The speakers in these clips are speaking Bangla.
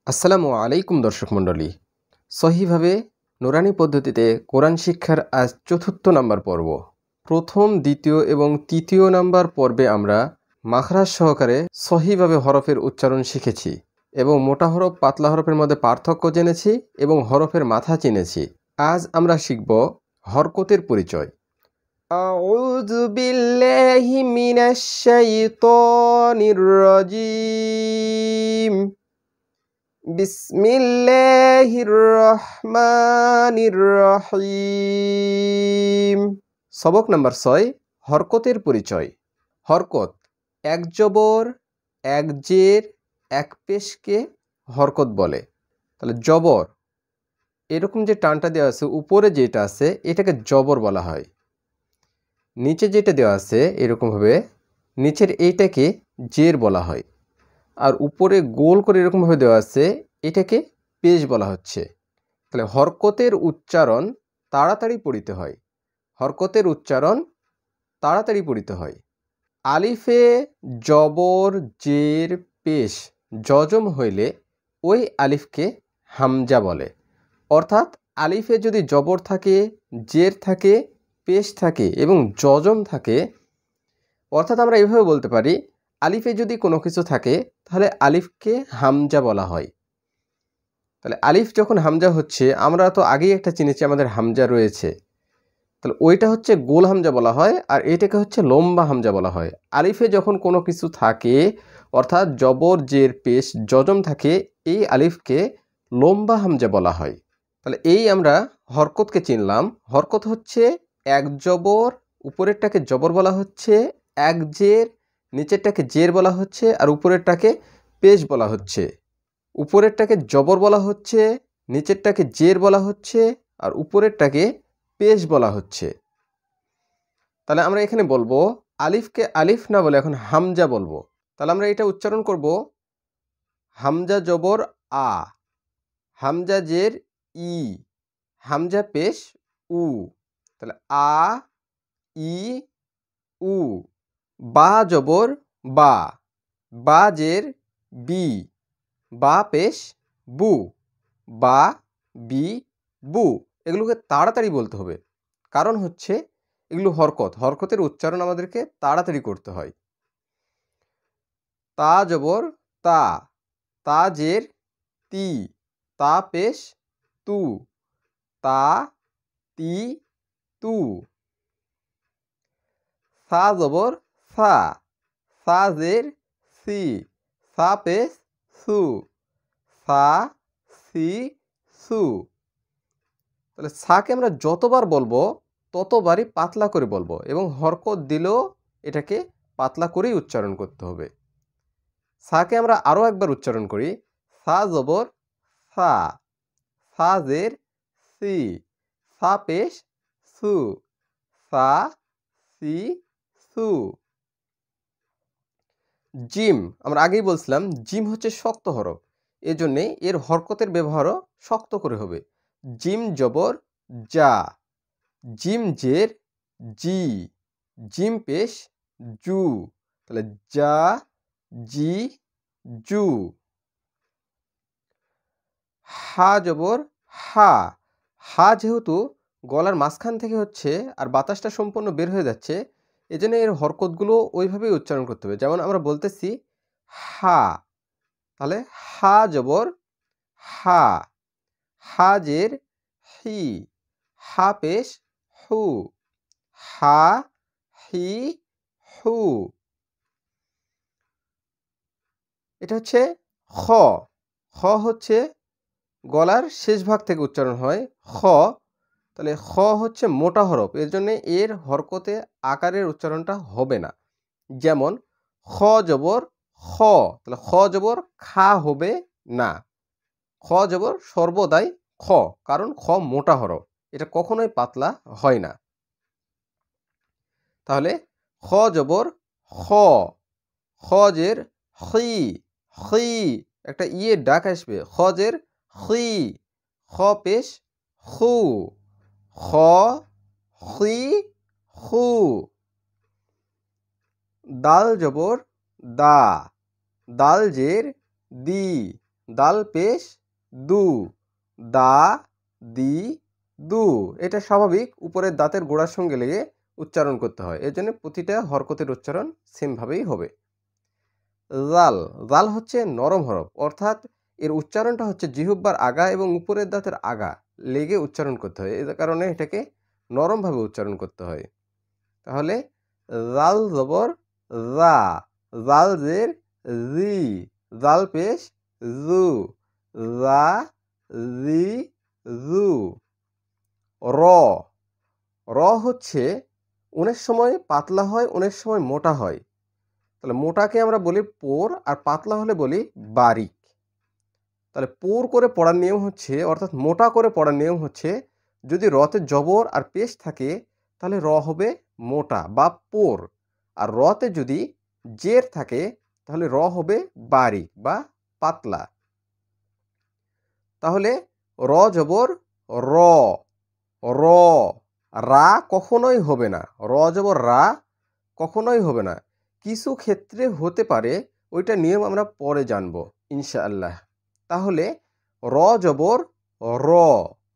আসসালামু আলাইকুম দর্শক মণ্ডলী। সহিভাবে নুরানি পদ্ধতিতে কোরআন শিক্ষার আজ ৪র্থ নাম্বার পর্ব। প্রথম, দ্বিতীয় এবং তৃতীয় নাম্বার পর্বে আমরা মাখরাজ সহকারে সহিভাবে হরফের উচ্চারণ শিখেছি এবং মোটা হরফ পাতলা হরফের মধ্যে পার্থক্য জেনেছি এবং হরফের মাথা চিনেছি। আজ আমরা শিখব হরকতের পরিচয়। আউযু বিল্লাহি মিনাশ শাইতানির রাজিম। বিসমিল্লাহির রহমানির রহিম। সবক নাম্বার ৬, হরকতের পরিচয়। হরকত এক জবর, এক জের, এক পেশকে হরকত বলে। তাহলে জবর, এরকম যে টানটা দেওয়া আছে উপরে যেটা আছে এটাকে জবর বলা হয়। নিচে যেটা দেওয়া আছে এরকমভাবে নিচের এইটাকে জের বলা হয়। আর উপরে গোল করে এরকমভাবে দেওয়া আছে এটাকে পেশ বলা হচ্ছে। তাহলে হরকতের উচ্চারণ তাড়াতাড়ি পড়িতে হয়। হরকতের উচ্চারণ তাড়াতাড়ি পড়িতে হয়। আলিফে জবর, জের, পেশ যজম হইলে ওই আলিফকে হামজা বলে। অর্থাৎ আলিফে যদি জবর থাকে, জের থাকে, পেশ থাকে এবং যজম থাকে, অর্থাৎ আমরা এভাবে বলতে পারি আলিফে যদি কোনো কিছু থাকে তাহলে আলিফকে হামজা বলা হয়। তাহলে আলিফ যখন হামজা হচ্ছে, আমরা তো আগেই একটা চিনেছি আমাদের হামজা রয়েছে, তাহলে ওইটা হচ্ছে গোল হামজা বলা হয় আর এটাকে হচ্ছে লম্বা হামজা বলা হয়। আলিফে যখন কোনো কিছু থাকে অর্থাৎ জবর, জের, পেশ যজম থাকে, এই আলিফকে লম্বা হামজা বলা হয়। তাহলে এই আমরা হরকতকে চিনলাম। হরকত হচ্ছে এক জবর, উপরেরটাকে জবর বলা হচ্ছে, এক জের, নিচেরটাকে জের বলা হচ্ছে আর উপরেরটাকে পেশ বলা হচ্ছে। উপরেরটাকে জবর বলা হচ্ছে, নিচেরটাকে জের বলা হচ্ছে আর উপরেরটাকে পেশ বলা হচ্ছে। তাহলে আমরা এখানে বলবো আলিফকে আলিফ না বলে এখন হামজা বলবো। তাহলে আমরা এটা উচ্চারণ করব হামজা জবর আ, হামজা জের ই, হামজা পেশ উ। তাহলে আ, ই, উ। বা জবর বা, বা জের বি, বা পেশ বু, বা, বি, বু। এগুলোকে তাড়াতাড়ি বলতে হবে, কারণ হচ্ছে এগুলো হরকত। হরকতের উচ্চারণ আমাদেরকে তাড়াতাড়ি করতে হয়। তা জবর তা, তা জের তি, তা পেশ তু, তা, তি, তু। সা জবর সা, সা জের সি, সা পেশ সু, সা, সি, সু। তাহলে সাকে আমরা যতবার বলবো ততবারই পাতলা করে বলবো এবং হরকত দিলেও এটাকে পাতলা করেই উচ্চারণ করতে হবে। সাকে আমরা আরও একবার উচ্চারণ করি। সা জবর সা, সা জের সি, সা পেশ সু, সা, সি, সু। জিম, আমরা আগেই বলছিলাম জিম হচ্ছে শক্ত হরফ, এজন্যে এর হরকতের ব্যবহারও শক্ত করে হবে। জিম জবর যা, জিম জের জি, জিম পেশ জু। তাহলে যা, জি, জু। হা জবর হা, হা যেহেতু গলার মাঝখান থেকে হচ্ছে আর বাতাসটা সম্পূর্ণ বের হয়ে যাচ্ছে, এজন্য এর হরকতগুলো ওইভাবেই উচ্চারণ করতে হবে। যেমন আমরা বলতেছি হা, তাহলে হা জবর হা, হা জের হি, হা পেশ হু, হা, হি, হু। এটা হচ্ছে খ। খ হচ্ছে গলার শেষ ভাগ থেকে উচ্চারণ হয় খ। তাহলে খ হচ্ছে মোটা হরফ, এর জন্য এর হরকতে আকারের উচ্চারণটা হবে না। যেমন খ জবর খ, তাহলে খ জবর খা হবে না। খ জবর সর্বদাই খ, কারণ খ মোটা হরফ, এটা কখনোই পাতলা হয় না। তাহলে খ জবর খ, খ জের খি, খি, একটা ইয়ে ডাক আসবে, খ জের খি, খ পেশ খু, খ, খি, খু। দাল জবর দা, দাল জের দি, দাল পেশ দু, দা দি দু। এটা স্বাভাবিক, উপরের দাঁতের গোড়ার সঙ্গে লেগে উচ্চারণ করতে হয়, এর জন্য প্রতিটা হরকতের উচ্চারণ সেমভাবেই হবে। জাল, জাল হচ্ছে নরম হরফ, অর্থাৎ এর উচ্চারণটা হচ্ছে জিহ্বার আগা এবং উপরের দাঁতের আগা লেগে উচ্চারণ করতে হয়, এর কারণে এটাকে নরমভাবে উচ্চারণ করতে হয়। তাহলে জাল জবর জা, জাল জের জি, জাল পেশ জু, জা জি জু। র, র হচ্ছে অনেক সময় পাতলা হয়, অনেক সময় মোটা হয়। তাহলে মোটাকে আমরা বলি পোর, আর পাতলা হলে বলি বারিক। তাহলে পোর করে পড়ার নিয়ম হচ্ছে, অর্থাৎ মোটা করে পড়ার নিয়ম হচ্ছে, যদি রতে জবর আর পেশ থাকে তাহলে র হবে মোটা বা পোর, আর রতে যদি জের থাকে তাহলে র হবে বারিক বা পাতলা। তাহলে র জবর র, র, রা কখনোই হবে না, র জবর রা কখনোই হবে না। কিছু ক্ষেত্রে হতে পারে, ওইটা নিয়ম আমরা পরে জানবো ইনশাআল্লাহ। তাহলে র জবর র,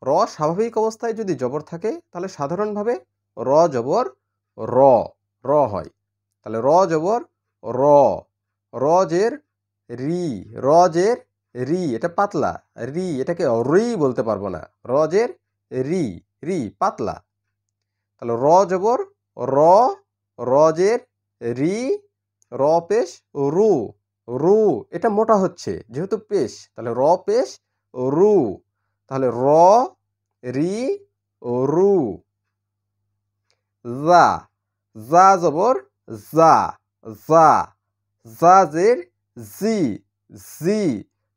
র স্বাভাবিক অবস্থায় যদি জবর থাকে তাহলে সাধারণভাবে র জবর র, র হয়। তাহলে র জবর র, র জের রি, র জের রি, এটা পাতলা, রি, এটাকে রি বলতে পারবো না, র জের রি, রি পাতলা। তাহলে র জবর র, র জের রি, র পেশ রু, রু, এটা মোটা হচ্ছে যেহেতু পেশ, তাহলে র পেশ রু, তাহলে র রি রু। জা, জা জবর জা, জা, জা জের জি, জি,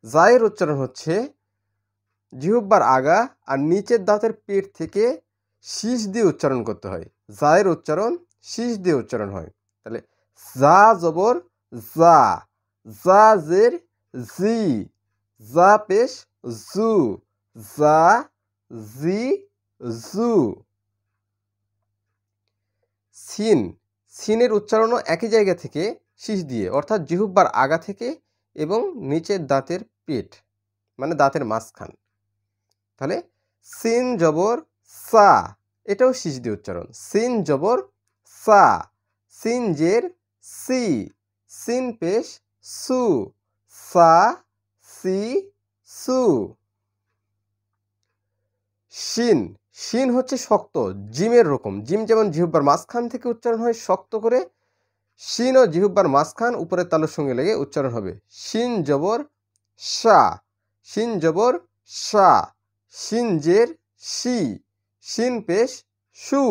জায়ের উচ্চারণ হচ্ছে জিহ্বার আগা আর নিচের দাঁতের পেট থেকে শীষ দিয়ে উচ্চারণ করতে হয়, জায়ের উচ্চারণ শীষ দিয়ে উচ্চারণ হয়। তাহলে জা জবর জা, জা জের জি, জা পেশ জু, জা জি জু। সিন, সিনের উচ্চারণও একই জায়গা থেকে শীষ দিয়ে, অর্থাৎ জিহ্বার আগা থেকে এবং নিচের দাঁতের পেট মানে দাঁতের মাঝখান। তাহলে সিন জবর সা, এটাও শীষ দিয়ে উচ্চারণ, সিন জবর সা, সিন জের সি, সিন পেশ সু, সা সি সু। শিন, শিন হচ্ছে শক্ত, জিমের রকম, জিম যেমন জিহ্বার মাঝখান থেকে উচ্চারণ হয় শক্ত করে, শিন ও জিহ্বার মাঝখান উপরের তালুর সঙ্গে লেগে উচ্চারণ হবে। শিন জবর সা, শিন জবর সা, শিন জের শি, শিন পেশ সু,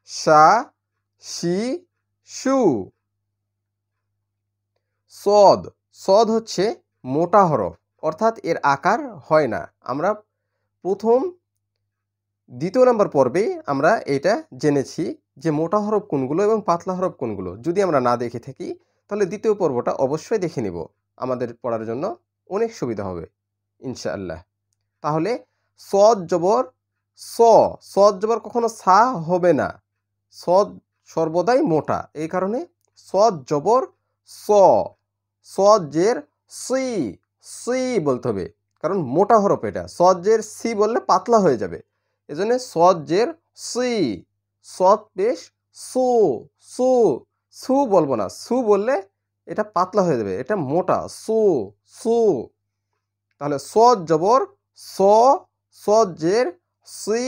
সা শি সু। সদ, সদ হচ্ছে মোটা হরফ, অর্থাৎ এর আকার হয় না। আমরা প্রথম দ্বিতীয় নম্বর পর্বে আমরা এটা জেনেছি যে মোটা হরফ কোনগুলো এবং পাতলা হরফ কোনগুলো। যদি আমরা না দেখে থাকি তাহলে দ্বিতীয় পর্বটা অবশ্যই দেখে নিব, আমাদের পড়ার জন্য অনেক সুবিধা হবে ইনশাআল্লাহ। তাহলে সদ জবর স, সদ জবর কখনো সা হবে না, সদ সর্বদাই মোটা, এই কারণে সদ জবর স, সদ জের সি, সি বলতে হবে, কারণ মোটা হরফ এটা, সদ জের সি বললে পাতলা হয়ে যাবে, এজন্য সদ জের সি, সদ পেশ সু, সু, সু বলবো না, সু বললে এটা পাতলা হয়ে যাবে, এটা মোটা, সু সু। তাহলে সদ জবর স, সদ জের সি,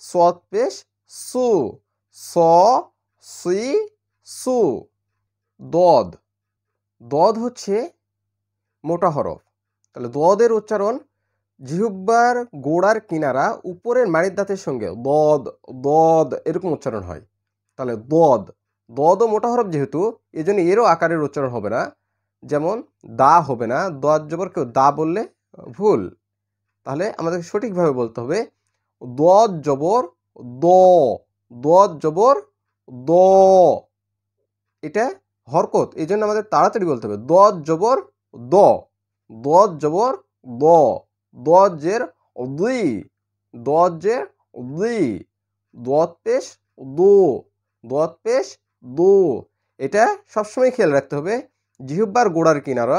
সদ পেশ সু, স সি সু। দদ, দদ হচ্ছে মোটা হরফ। তাহলে দদের উচ্চারণ জিহ্বার গোড়ার কিনারা উপরের মাড়ির দাঁতের সঙ্গে দদ, দদ এরকম উচ্চারণ হয়। তাহলে দদ, দদও মোটা হরফ যেহেতু, এই জন্য এরও আকারের উচ্চারণ হবে না, যেমন দা হবে না, দদ জবর কেউ দা বললে ভুল। তাহলে আমাদেরকে সঠিকভাবে বলতে হবে দদ জবর দ, দদ জবর দ, এটা হরকত, এই জন্য আমাদের তাড়াতাড়ি বলতে হবে দদ জবর দ, দদ জবর দ, দদ জের দি, দদ জের দি, দদ পেশ দু, দদ পেশ দু। এটা সবসময় খেয়াল রাখতে হবে, জিহ্বার গোড়ার কিনারা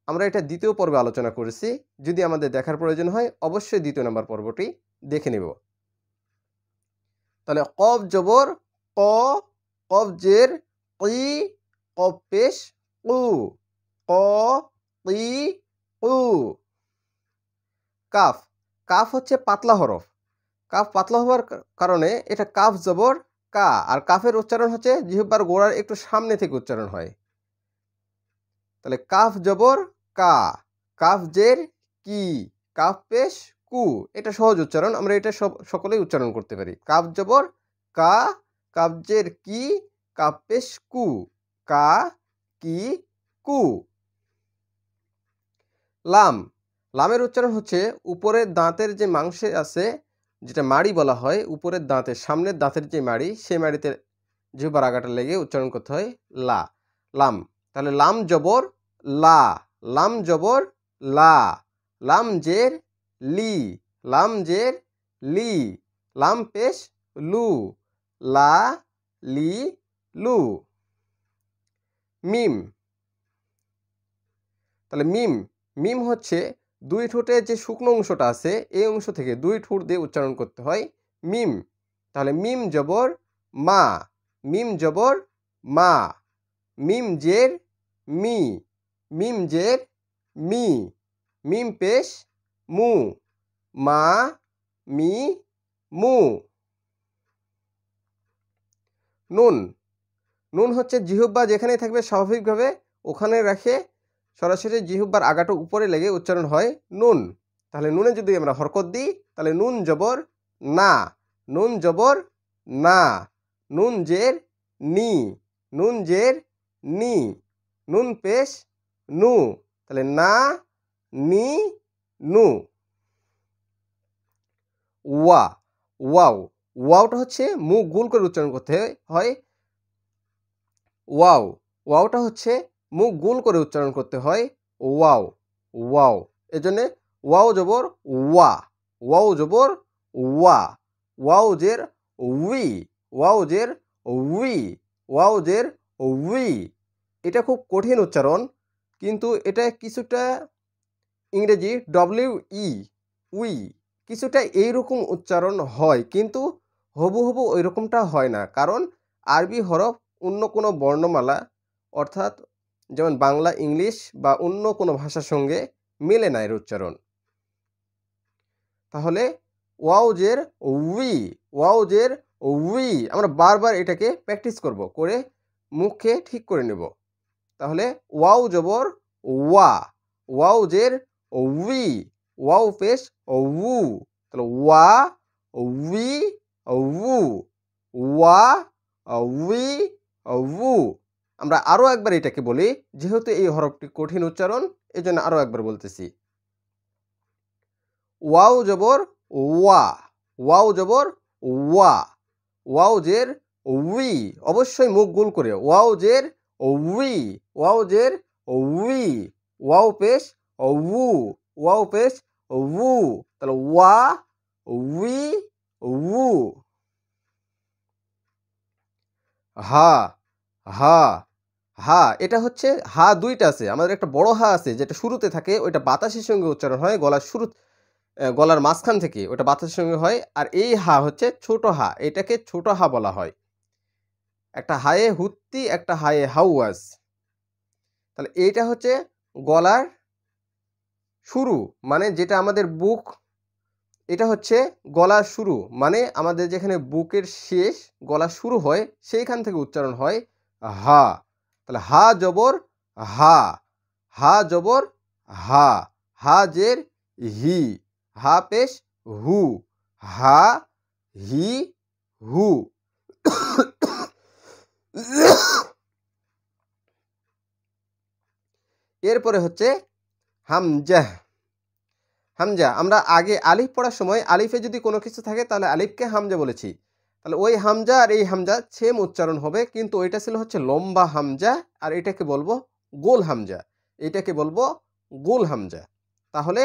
আমরা এটা দ্বিতীয় পর্বে আলোচনা করেছি। যদি আমাদের দেখার প্রয়োজন হয় অবশ্যই দ্বিতীয় নম্বর পর্বটি দেখে নেব। তাহলে কফ জবর ক, কফ জের কি, কফ পেশ কু, ক কি কু। কাফ, কাফ হচ্ছে পাতলা হরফ। কাফ পাতলা হওয়ার কারণে এটা কাফ জবর কা, আর কাফের উচ্চারণ হচ্ছে জিহ্বার গোড়ার একটু সামনে থেকে উচ্চারণ হয়। তাহলে কাফ জবর কা, কাফ জের কি, কাফ পেশ কু। এটা সহজ উচ্চারণ, আমরা এটা সকলেই উচ্চারণ করতে পারি। কাফ জবর কা, কাফ জের কি, কাফ পেশ কু, কা কি কু। লাম, লামের উচ্চারণ হচ্ছে উপরের দাঁতের যে মাংস আছে, যেটা মাড়ি বলা হয়, উপরের দাঁতের সামনের দাঁতের যে মাড়ি, সেই মাড়িতে জিহ্বার আগাটা লেগে উচ্চারণ করতে হয় লা, লাম। তাহলে লাম জবর লা, লাম জবর লা, লাম জের লি, লাম জের লি, লাম পেশ লু, লা লি লু। মিম, তাহলে মিম, মিম হচ্ছে দুই ঠোঁটের যে শুকনো অংশটা আছে এই অংশ থেকে দুই ঠোঁট দিয়ে উচ্চারণ করতে হয় মিম। তাহলে মিম জবর মা, মিম জবর মা, মিম জের মি, মিম জের মি, মিম পেশ মু, মা মি মু। নুন, নুন হচ্ছে জিহ্বা যেখানেই থাকবে স্বাভাবিকভাবে ওখানে রেখে সরাসরি জিহ্বার আগাটা উপরে লেগে উচ্চারণ হয় নুন। তাহলে নুনে যদি আমরা হরকত দিই তাহলে নুন জবর না, নুন জবর না, নুন জের নি, নুন জের নি, নুন পেশ নু, তাহলে না নি নু। ওয়া, ওয়াও, ওয়াওটা হচ্ছে মুখ গোল করে উচ্চারণ করতে হয়। ওয়াও, ওয়াওটা হচ্ছে মুখ গোল করে উচ্চারণ করতে হয় ওয়াও, ওয়াও। এজন্যে ওয়াও জবর ওয়া, ওয়াও জবর ওয়া, ওয়াও জের উই, ওয়াও জের উই, ওয়াও জের উই। এটা খুব কঠিন উচ্চারণ, কিন্তু এটা কিছুটা ইংরেজি ডব্লিউ ই, উই, কিছুটা এইরকম উচ্চারণ হয়, কিন্তু হুবহু ওই রকমটা হয় না। কারণ আরবি হরফ অন্য কোনো বর্ণমালা, অর্থাৎ যেমন বাংলা, ইংলিশ বা অন্য কোনো ভাষার সঙ্গে মেলে না এর উচ্চারণ। তাহলে ওয়াও জের উই, ওয়াও জের উই, আমরা বারবার এটাকে প্র্যাকটিস করব, করে মুখকে ঠিক করে নেব। তাহলে ওয়াও জবর ওয়া, ওয়াও জের উই, ওয়াও পেশ উ, তাহলে ওয়া উই উ, ওয়া উই উ। আমরা আরও একবার এটাকে বলি, যেহেতু এই হরফটি কঠিন উচ্চারণ এজন্য আরও একবার বলতেছি। ওয়াও জবর ওয়া, ওয়াও জবর ওয়া, ওয়াও জের উই, অবশ্যই মুখ গোল করে, ওয়াও জের উই, ওয়াও জের উই, ওয়াও পেশ উ, ওয়াও পেশ উ, তাহলে ওয়া উই উ। হা, হা, হা, এটা হচ্ছে হা দুইটা আছে, আমাদের একটা বড় হা আছে যেটা শুরুতে থাকে, ওইটা বাতাসের সঙ্গে উচ্চারণ হয় গলার শুরু, গলার মাঝখান থেকে ওটা বাতাসের সঙ্গে হয়। আর এই হা হচ্ছে ছোট হা, এটাকে ছোট হা বলা হয়। একটা হায়ে হুত্তি, একটা হায়ে হাউয়াজ। তাহলে এইটা হচ্ছে গলার শুরু, মানে যেটা আমাদের বুক, এটা হচ্ছে গলার শুরু, মানে আমাদের যেখানে বুকের শেষ গলা শুরু হয় সেইখান থেকে উচ্চারণ হয় হা। তাহলে হা জবর হা, হা জবর হা, হা জের হি, হা পেশ হু, হা হি হু। এরপরে হচ্ছে হামজাহ। হামজা, আমরা আগে আলিফ পড়ার সময় আলিফে যদি কোনো কিছু থাকে তাহলে আলিফকে হামজা বলেছি। তাহলে ওই হামজা আর এই হামজা সেম উচ্চারণ হবে, কিন্তু ওইটা ছিল হচ্ছে লম্বা হামজা, আর এটাকে বলবো গোল হামজা, এটাকে বলবো গোল হামজা। তাহলে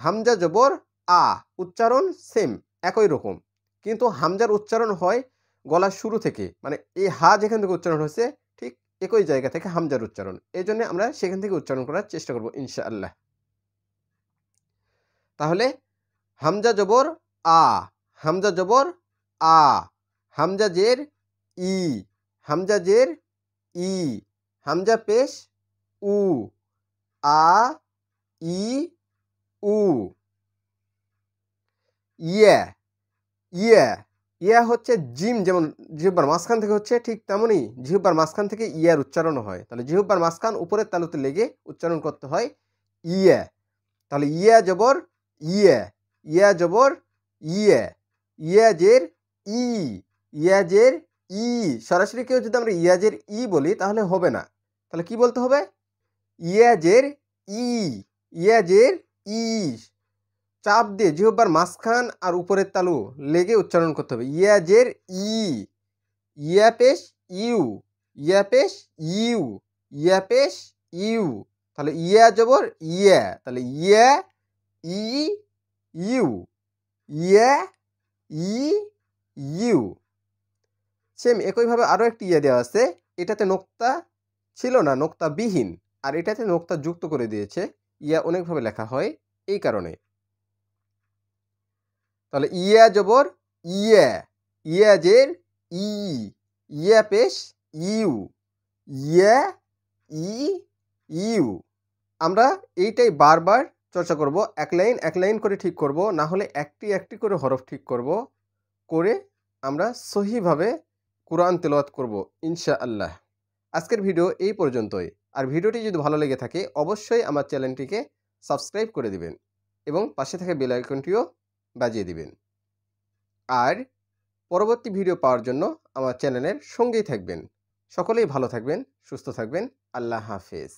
হামজা জবর আ, উচ্চারণ সেম একই রকম, কিন্তু হামজার উচ্চারণ হয় গলার শুরু থেকে, মানে এই হা যেখান থেকে উচ্চারণ হয়েছে ঠিক একই জায়গা থেকে হামজার উচ্চারণ, এই জন্য আমরা সেখান থেকে উচ্চারণ করার চেষ্টা করব ইনশাআল্লাহ। তাহলে হামজা জবর আ, হামজা জবর আ, হামজা জের ই, হামজা জের ই, হামজা পেশ উ, আ ই উ, ইয়া, ইয়া, ইয়া হচ্ছে জিম, যেমন জিহ্বার মাঝখান থেকে হচ্ছে ঠিক তেমনই জিহ্বার মাঝখান থেকে ইয়ার উচ্চারণ হয়। তাহলে জিহ্বার মাঝখান উপরের তালুতে লেগে উচ্চারণ করতে হয় ইয়া। তাহলে ইয়া জবর ইয়া, ইয়া জবর ইয়া, ইয়াজের ই, ইয়াজের ই। সরাসরি কেউ যদি আমরা ইয়াজের ই বলি তাহলে হবে না, তাহলে কি বলতে হবে? ইয়াজের ই, ইয়াজের ই, চাপ দিয়ে জিহ্বার মাঝখান আর উপরের তালু লেগে উচ্চারণ করতে হবে ইয়াজের ই, ইয়া পেশ ইউ, ইয়া পেশ ইউ, ইয়া পেশ ইউ। তাহলে ইয়া জবর ইয়া, তাহলে ইয়া ই ইউ, ইয়া ই ইউ। সেম একইভাবে আরও একটি ইয়া দেওয়া আছে, এটাতে নোক্তা ছিল না, নোক্তা বিহীন, আর এটাতে নোক্তা যুক্ত করে দিয়েছে। ইয়া অনেকভাবে লেখা হয় এই কারণে। তাহলে ইয়া জবর ইয়া, ইয়াজের ই, ইয়া পেশ ইউ, ইয়া ই ইউ। আমরা এইটাই বারবার চর্চা করব, এক লাইন করে ঠিক করব, না হলে একটি একটি করে হরফ ঠিক করব, করে আমরা সহিভাবে কোরআন তেলাওয়াত করব ইনশাআল্লাহ। আজকের ভিডিও এই পর্যন্তই। আর ভিডিওটি যদি ভালো লেগে থাকে অবশ্যই আমার চ্যানেলটিকে সাবস্ক্রাইব করে দিবেন এবং পাশে থাকা বেল আইকনটিও বাজিয়ে দিবেন। আর পরবর্তী ভিডিও পাওয়ার জন্য আমার চ্যানেলের সঙ্গেই থাকবেন। সকলেই ভালো থাকবেন, সুস্থ থাকবেন। আল্লাহ হাফেজ।